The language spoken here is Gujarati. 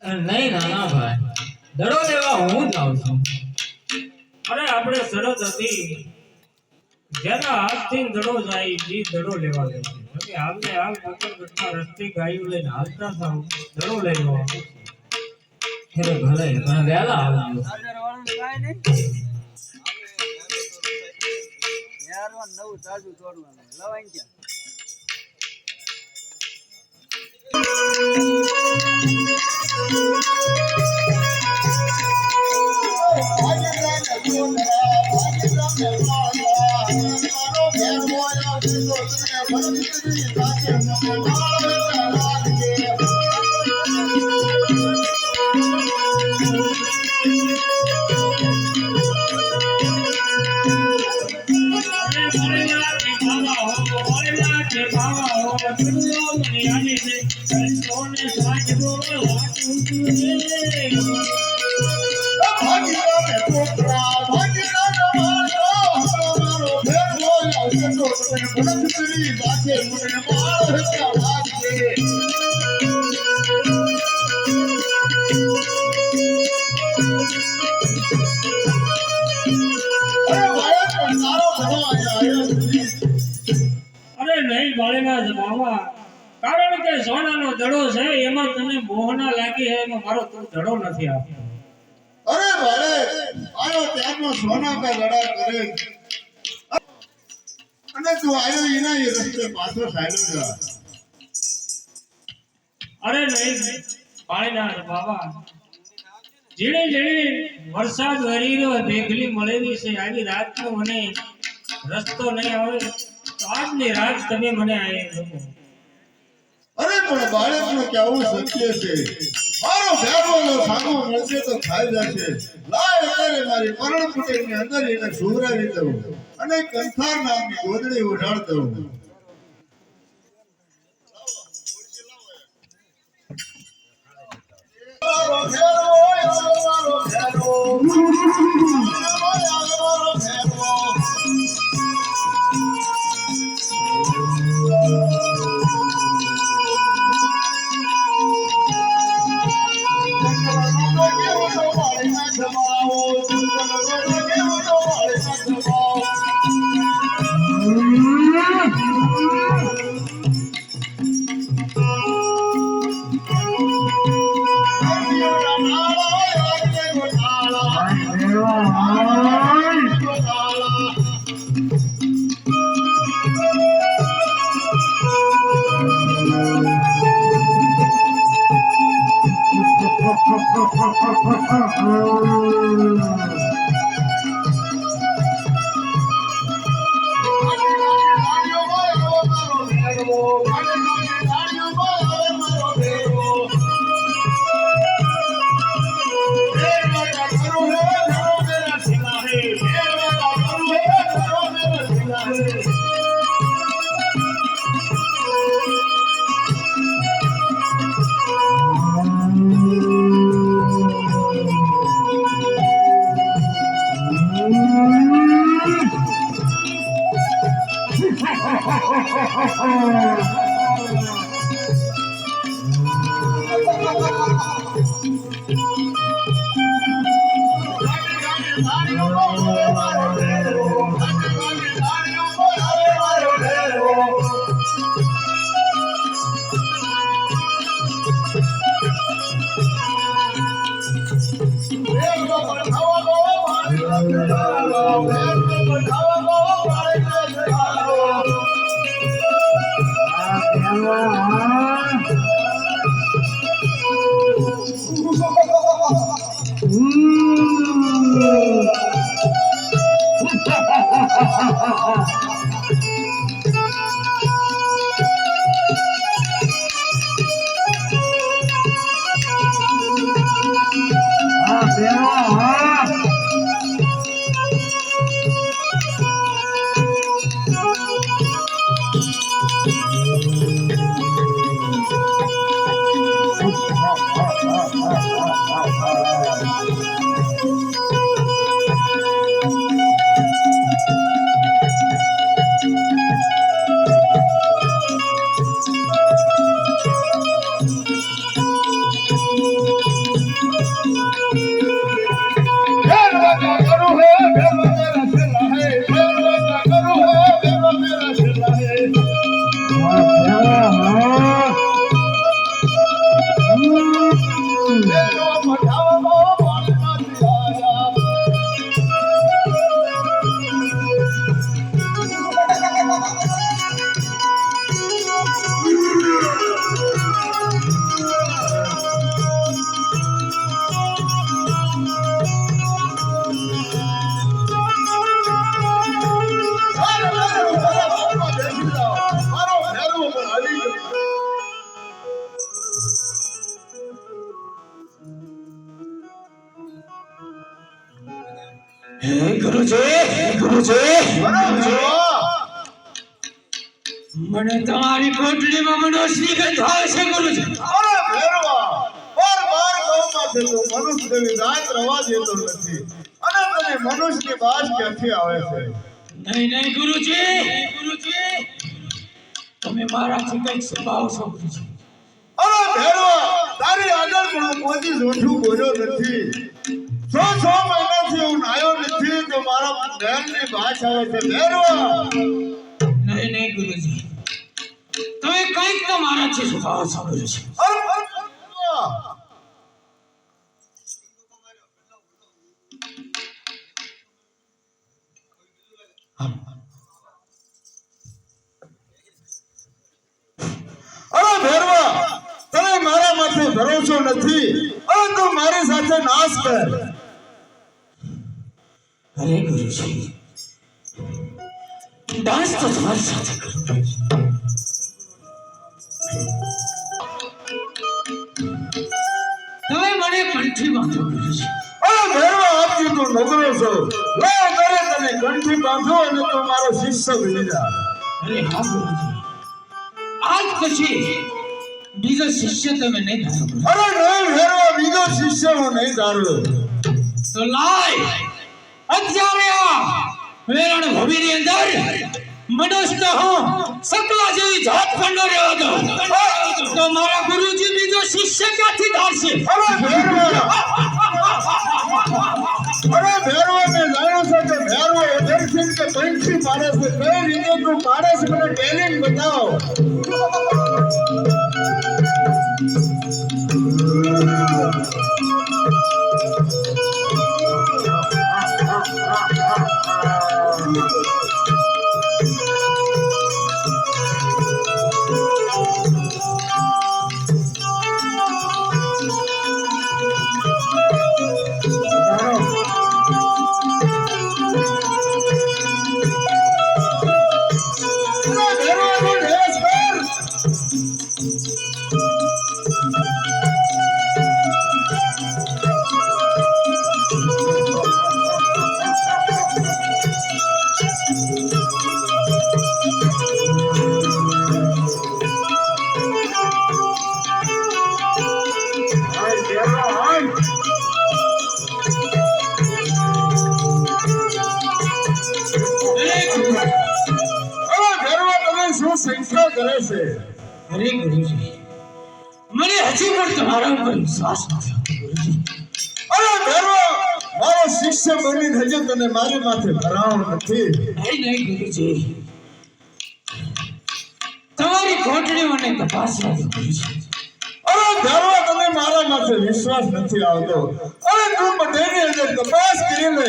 નહીં નાના ભાઈ, દડો લેવા હું જાઉં છું. અરે આપણે શરત હતી જેના હાથથી દડો જાય એ દડો લેવા લે છે. એટલે હાલને હાલ નગરગઢમાં રસ્તે ગાયું લઈને હાલતા થાવ દડો લઈ લેવા ભલે ભલે પણ વહેલા આવજો. નવું તાજું તોડવાનું લવાઈ ગયા. કારણ કે સોનાનો દડો છે એમાં તને મોહના લાગી છે એમાં મારો તું દડો નથી આપતો. અરે ભાઈ આયો ત્યારનો સોના કા લડા કરે અને તું આયો એના એ રસ્તે પાછો સાયલો જા. અરે નહીં પાણીના બાબા જીણી જીણી વરસાદ વરી રહ્યો ભેગલી મળેલી છે આવી રાતનો મને રસ્તો નહીં આવે તો આજની રાત તમે મને આવી શકો. અરે પણ બાળકનું કેવું સત્ય છે મારો ભેગોનો સામો મળશે તો ખાઈ જશે. લાય અત્યારે મારી પરણ કુટીરની અંદર એને સુવરાવી દઉં અને કંથાર નામની ગોદડી ઉડાડ દઉં. મને તમારી કોટડીમાં મનોજની ગંધ આવે છે ગુરુજી. અરે ભેરવા, બાર ગામમાંથી તો મનુષ્ય જેવી જાત રવા દેતો નથી અને તને મનુષ્યની બાજ ક્યાંથી આવે છે? નહીં ગુરુજી, તમે મારાથી કંઈક સ્વભાવ છો ગુરુજી. અરે ભેરવા, તારી આગળ પણ હું કોઈ જોઠું બોલ્યો નથી. 6 મહિનાથી હું નાયો નથી તો મારા બહેનની બાજ આવે છે. ભેરવા, નહીં ગુરુજી, તમે કંઈક તો મારાથી સ્વભાવ છો ગુરુજી. અરે ભેરવા, અરે ભેરવા, તને મારા માથે ભરોસો નથી અને તું મારી સાથે નાશ કર. અરે ગુરુજી, ડાન્સ તો તમારી સાથે કરું. તમે મને કંઠી બાંધો ગુરુજી. અરે ભેરવા, આપજી તું નગરો છો. લે કરે તને કંઠી બાંધો અને તું મારો શિષ્ય બની જા. અરે હા ગુરુજી, આજ પછી બીજો શિષ્ય તમે નહીં ધારો ગુરુજી. અરે નહીં ભેરવા, બીજો શિષ્ય હું નહીં ધારું. તો લાય અત્યારે આ વેરણ ભૂમિની અંદર મનુષ્ય હું સકલા જેવી જાત ખંડો રહેવા દો તો મારા ગુરુજી બીજો શિષ્ય ક્યાંથી ધારશે? અરે ભેરવા, મેં જાણ્યું છે કે ભેરવો એજન્સી કે પંખી પાડે છે. કઈ રીતે તું પાડે છે મને ટેલેન્ટ બતાવો. સંખ્યા કરે છે. અરે ગુરુજી, મને હજી પણ તમારા ઉપર વિશ્વાસ નથી ગુરુજી. અરે ભેરવા, મારો શિષ્ય બનીને હજી તને મારી માથે ભરાવ નથી. નહીં ગુરુજી, તમારી કોટડી મને તપાસવા દો ગુરુજી. અરે ભેરવા, તને મારા માથે વિશ્વાસ નથી આવતો. અરે તું બધાની અંદર તપાસ કરી લે.